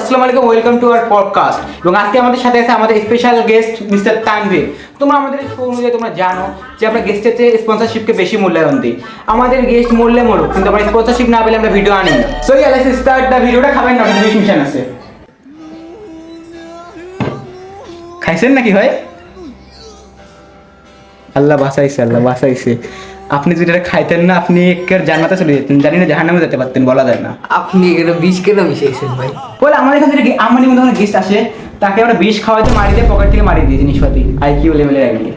আসসালামু আলাইকুম, welcome to our podcast. এবং আজকে আমাদের সাথে আছে আমাদের স্পেশাল গেস্ট মিস্টার তানভীর। তোমরা আমাদের শো অনুযায়ী তোমরা জানো যে আমরা গেস্টের চেয়ে স্পন্সরশিপকে বেশি মূল্যায়ন দিই। আমাদের গেস্ট মূল্যে মরুক, কিন্তু আমরা স্পন্সরশিপ না পেলে আমরা ভিডিও আনি না। সো লেটস স্টার্ট দ্য ভিডিওটা। খাবেন না, মিশন আছে। খাইছেন নাকি ভাই? আল্লাহ বাঁচাইছে, আল্লাহ বাঁচাইছে। আপনি যদি এটা খাইতেন না, আপনি একের জান্নাতে চলে যেতেন। জানি না জাহান্নামে যেতে পারতেন, বলা যায় না। আপনি এখানে বিষ কেন মিশাইছেন ভাই? বলে আমাদের এখান থেকে আমার মধ্যে অনেক গেস্ট আসে, তাকে আমরা বিষ খাওয়াইতে মারি দিয়ে পকেট থেকে মারি দিই জিনিসপাতি। আইকিউ লেভেলের আইডিয়া।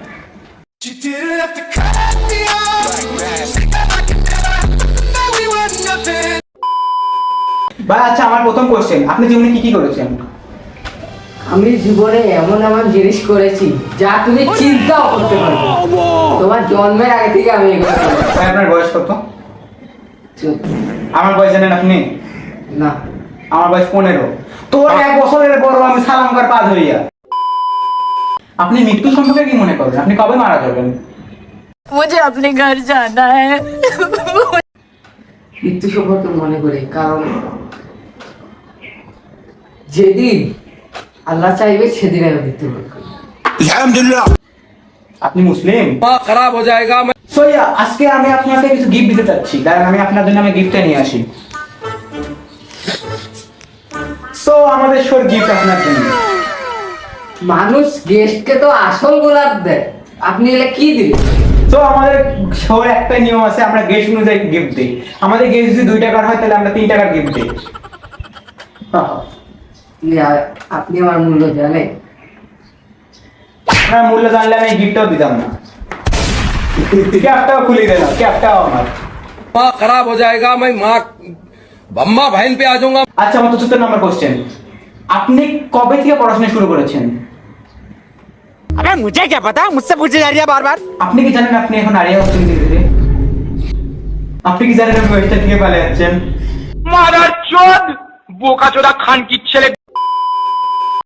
ভাই আচ্ছা, আমার প্রথম কোশ্চেন, আপনি জীবনে কি কি করেছেন? আমি জীবনে এমন এমন জিনিস করেছি যা তুমি চিন্তাও করতে পারবে না। তোমার জন্মের আগে থেকে আমি এগুলো করেছি। ভাই আপনার বয়স কত? চুপ। আমার বয়স জানেন আপনি? না, আমার বয়স 15। তোর 1 বছরের বড় আমি, সালাম কর পা ধরিয়া। আপনি মৃত্যু সম্পর্কে কি মনে করেন? আপনি কবে মারা যাবেন? मुझे अपने घर जाना है। মৃত্যু সম্পর্কে মনে করি, কারণ যেদিন আল্লাহ চাইবে সেদিন আমি মৃত্যুবরণ করব। আপনি মুসলিম? खराब हो जाएगा। সো আজকে আমি আপনাকে কিছু গিফট দিতে চাচ্ছি, কারণ আমি আপনার জন্য আমি গিফটটা নিয়ে আসি। সো আমাদের শোর গিফট আপনার জন্য। মানুষ গেস্টকে তো আসল গোলাপ দেয়, আপনি এলে কি দিলেন? সো আমাদের শোর একটা নিয়ম আছে, আমরা গেস্ট অনুযায়ী গিফট দিই। আমাদের গেস্ট যদি 2 টাকার হয় তাহলে আমরা 3 টাকার গিফট দিই। আপনি আমার মূল্য জানেন? আপনার মূল্য জানলে আমি গিফটটাও দিতাম না। ক্যাপটাও খুলে দিলাম, ক্যাপটাও আমার। खराब हो जाएगा। मैं माँ अम्मा बहन पे आ जाऊंगा। আচ্ছা, আমার 74 নম্বর কোশ্চেন, আপনি কবে থেকে পড়াশোনা শুরু করেছেন? अबे मुझे क्या पता, मुझसे पूछे जा रही है बार बार। আপনি কি জানেন আপনি এখন আরিয়া হচ্ছেন ধীরে ধীরে? আপনি কি জানেন আপনি ওয়েস্টার থেকে পালিয়ে যাচ্ছেন? मारा चोद बोका चोदा खान की छेले